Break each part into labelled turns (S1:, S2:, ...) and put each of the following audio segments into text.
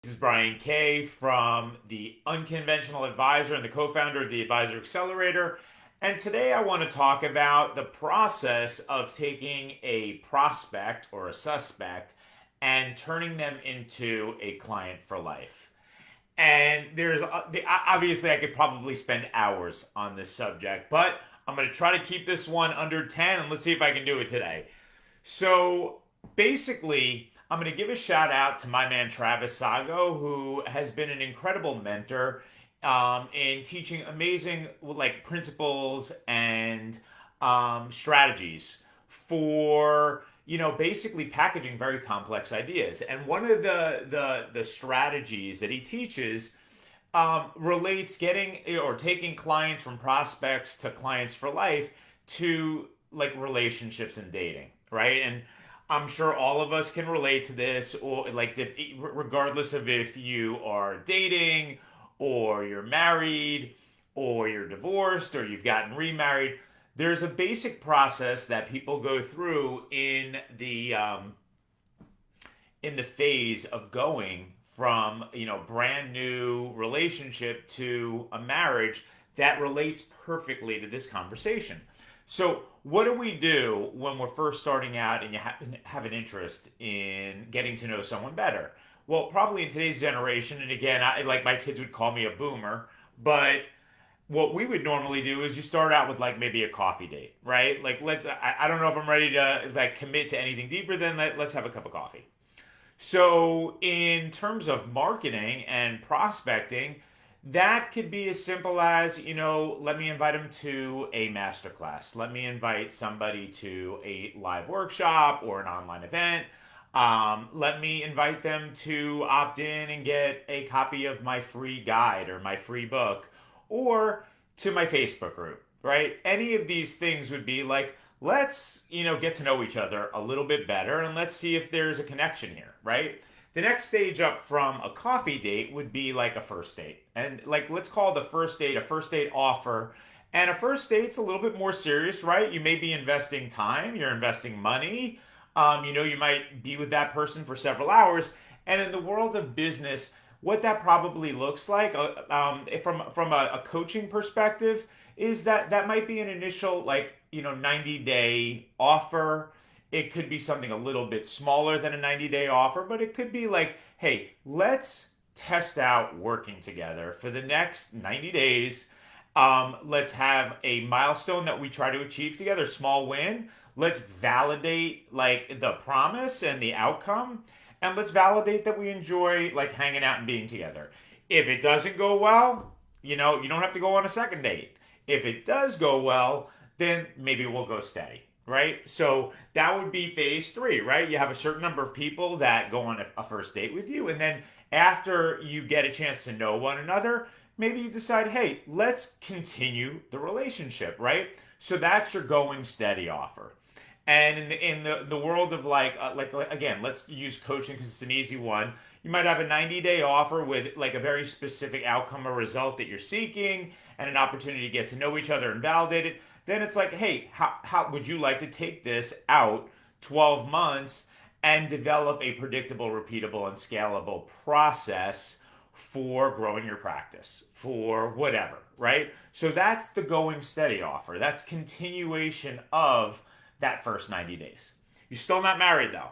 S1: This is Brian Kay from the Unconventional Advisor and the co-founder of the Advisor Accelerator. And today I want to talk about the process of taking a prospect or a suspect and turning them into a client for life. And obviously I could probably spend hours on this subject, but I'm going to try to keep this one under 10 and let's see if I can do it today. So basically, I'm going to give a shout out to my man Travis Sago, who has been an incredible mentor in teaching amazing like principles and strategies for basically packaging very complex ideas. And one of the strategies that he teaches relates getting or taking clients from prospects to clients for life to like relationships and dating, right? And I'm sure all of us can relate to this, or like, regardless of if you are dating, or you're married, or you're divorced, or you've gotten remarried. There's a basic process that people go through in the phase of going from brand new relationship to a marriage that relates perfectly to this conversation. So what do we do when we're first starting out and you have an interest in getting to know someone better? Well, probably in today's generation, and again, like my kids would call me a boomer, but what we would normally do is you start out with like maybe a coffee date, right? Like I don't know if I'm ready to like commit to anything deeper than let's have a cup of coffee. So, in terms of marketing and prospecting, that could be as simple as, let me invite them to a masterclass. Let me invite somebody to a live workshop or an online event. Let me invite them to opt in and get a copy of my free guide or my free book or to my Facebook group, right? Any of these things would be like, let's get to know each other a little bit better and let's see if there's a connection here, right? The next stage up from a coffee date would be like a first date, and like let's call the first date a first date offer. And a first date's a little bit more serious, right? You may be investing time, you're investing money. You might be with that person for several hours. And in the world of business, what that probably looks like from a coaching perspective is that might be an initial like 90-day offer. It could be something a little bit smaller than a 90-day offer, but it could be like, hey, let's test out working together for the next 90 days. Let's have a milestone that we try to achieve together, small win. Let's validate like the promise and the outcome, and let's validate that we enjoy like hanging out and being together. If it doesn't go well, you don't have to go on a second date. If it does go well, then maybe we'll go steady, right? So that would be phase three, right? You have a certain number of people that go on a first date with you, and then after you get a chance to know one another, maybe you decide, hey, let's continue the relationship, right? So that's your going steady offer. And in the world of like again, let's use coaching because it's an easy one. You might have a 90-day offer with like a very specific outcome or result that you're seeking and an opportunity to get to know each other and validate it. Then it's like, hey, how would you like to take this out 12 months and develop a predictable, repeatable, and scalable process for growing your practice, for whatever, right? So that's the going steady offer. That's continuation of that first 90 days. You're still not married though.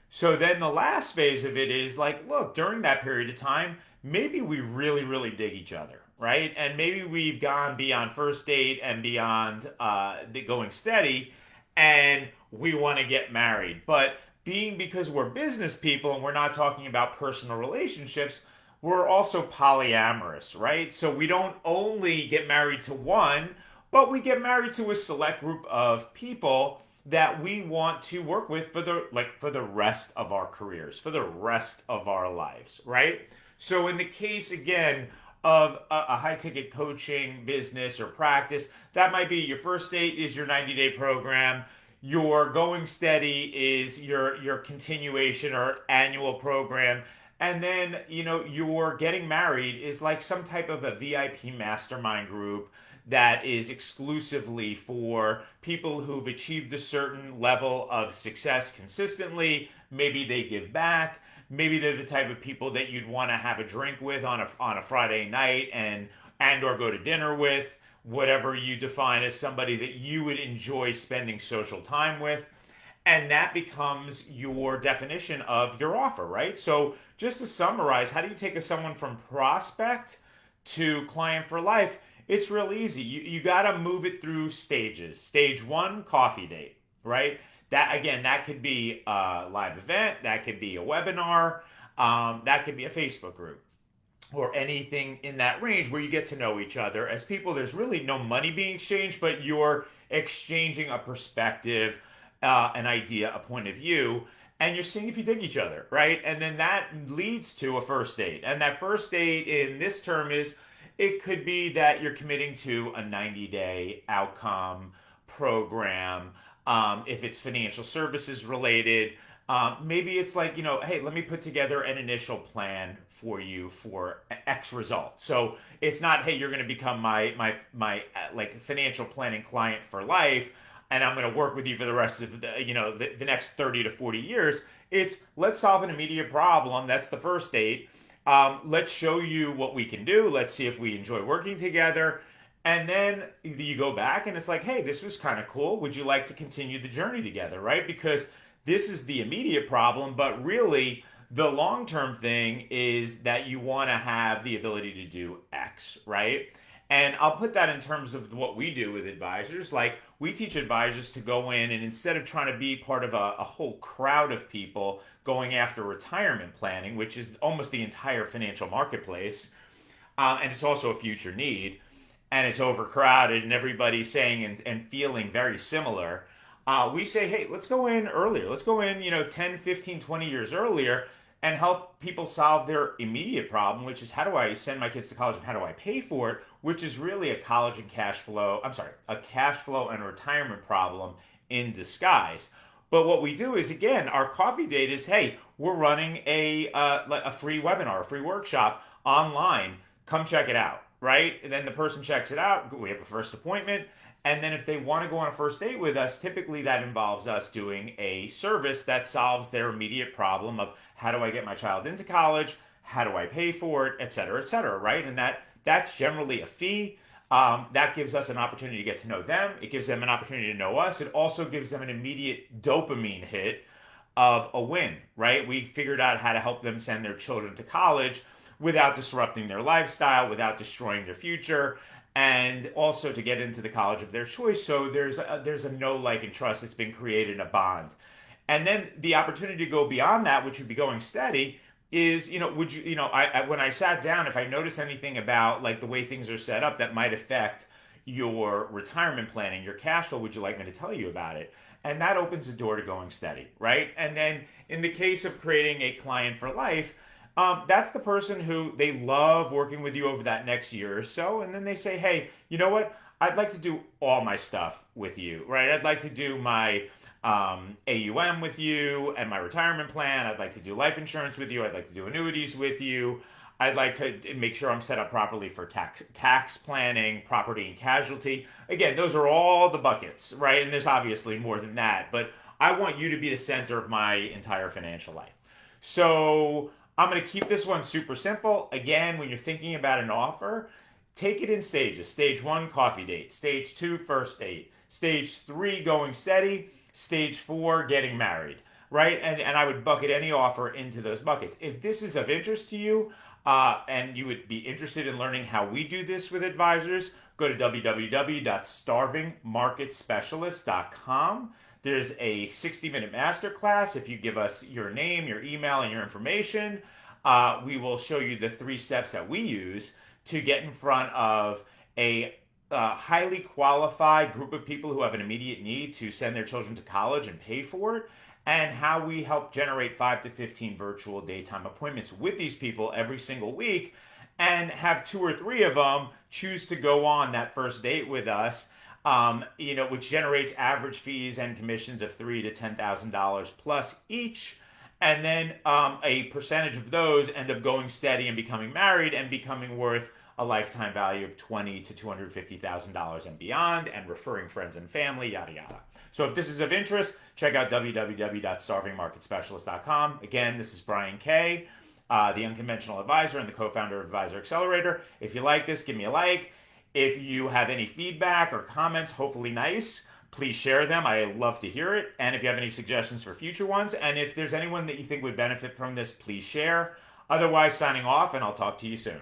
S1: So then the last phase of it is like, look, during that period of time, maybe we really, really dig each other, right? And maybe we've gone beyond first date and beyond the going steady, and we want to get married. But because we're business people and we're not talking about personal relationships, we're also polyamorous, right? So we don't only get married to one, but we get married to a select group of people that we want to work with for the rest of our careers, for the rest of our lives, right? So in the case again of a high ticket coaching business or practice, that might be your first date is your 90-day program. Your going steady is your continuation or annual program. And then, your getting married is like some type of a VIP mastermind group that is exclusively for people who've achieved a certain level of success consistently. Maybe they give back. Maybe they're the type of people that you'd want to have a drink with on a Friday night and or go to dinner with, whatever you define as somebody that you would enjoy spending social time with. And that becomes your definition of your offer, right? So just to summarize, how do you take someone from prospect to client for life? It's real easy. You got to move it through stages. Stage one, coffee date, right? That again, that could be a live event, that could be a webinar, that could be a Facebook group, or anything in that range where you get to know each other as people. There's really no money being exchanged, but you're exchanging a perspective, an idea, a point of view, and you're seeing if you dig each other, right? And then that leads to a first date. And that first date in this term is, it could be that you're committing to a 90-day outcome program. If it's financial services related, maybe it's like, hey, let me put together an initial plan for you for X result. So it's not, hey, you're going to become my like financial planning client for life, and I'm going to work with you for the rest of the next 30 to 40 years. It's, let's solve an immediate problem. That's the first date. Let's show you what we can do. Let's see if we enjoy working together. And then you go back and it's like, hey, this was kind of cool. Would you like to continue the journey together, right? Because this is the immediate problem, but really the long-term thing is that you want to have the ability to do X, right? And I'll put that in terms of what we do with advisors. Like, we teach advisors to go in and, instead of trying to be part of a whole crowd of people going after retirement planning, which is almost the entire financial marketplace, and it's also a future need, and it's overcrowded and everybody's saying and feeling very similar, we say, hey, let's go in earlier. Let's go in, 10, 15, 20 years earlier and help people solve their immediate problem, which is, how do I send my kids to college and how do I pay for it? Which is really a cash flow and retirement problem in disguise. But what we do is, again, our coffee date is, hey, we're running a free webinar, a free workshop online. Come check it out, right? And then the person checks it out. We have a first appointment. And then if they want to go on a first date with us, typically that involves us doing a service that solves their immediate problem of, how do I get my child into college? How do I pay for it? Et cetera, right? And that's generally a fee. That gives us an opportunity to get to know them. It gives them an opportunity to know us. It also gives them an immediate dopamine hit of a win, right? We figured out how to help them send their children to college without disrupting their lifestyle, without destroying their future, and also to get into the college of their choice. So there's a know, like, and trust that's been created, a bond. And then the opportunity to go beyond that, which would be going steady, is, would you, when I sat down, if I noticed anything about, like, the way things are set up that might affect your retirement planning, your cash flow, would you like me to tell you about it? And that opens the door to going steady, right? And then in the case of creating a client for life, that's the person who, they love working with you over that next year or so. And then they say, hey, you know what? I'd like to do all my stuff with you, right? I'd like to do my AUM with you and my retirement plan. I'd like to do life insurance with you. I'd like to do annuities with you. I'd like to make sure I'm set up properly for tax planning, property and casualty. Again, those are all the buckets, right? And there's obviously more than that, but I want you to be the center of my entire financial life. So I'm going to keep this one super simple. Again, when you're thinking about an offer, take it in stages. Stage one, coffee date. Stage two, first date. Stage three, going steady. Stage four, getting married, right? And I would bucket any offer into those buckets. If this is of interest to you, and you would be interested in learning how we do this with advisors, go to www.starvingmarketspecialist.com. There's a 60-minute masterclass. If you give us your name, your email, and your information, we will show you the 3 steps that we use to get in front of a highly qualified group of people who have an immediate need to send their children to college and pay for it, and how we help generate 5 to 15 virtual daytime appointments with these people every single week, and have 2 or 3 of them choose to go on that first date with us, which generates average fees and commissions of $3,000 to $10,000 plus each. and then a percentage of those end up going steady and becoming married and becoming worth a lifetime value of $20,000 to $250,000 and beyond, and referring friends and family, yada yada. So if this is of interest, check out www.starvingmarketspecialist.com. Again, this is Brian Kay, the Unconventional Advisor and the co-founder of Advisor Accelerator. If you like this, give me a like. If you have any feedback or comments, hopefully nice, please share them. I love to hear it. And if you have any suggestions for future ones, and if there's anyone that you think would benefit from this, please share. Otherwise, signing off, and I'll talk to you soon.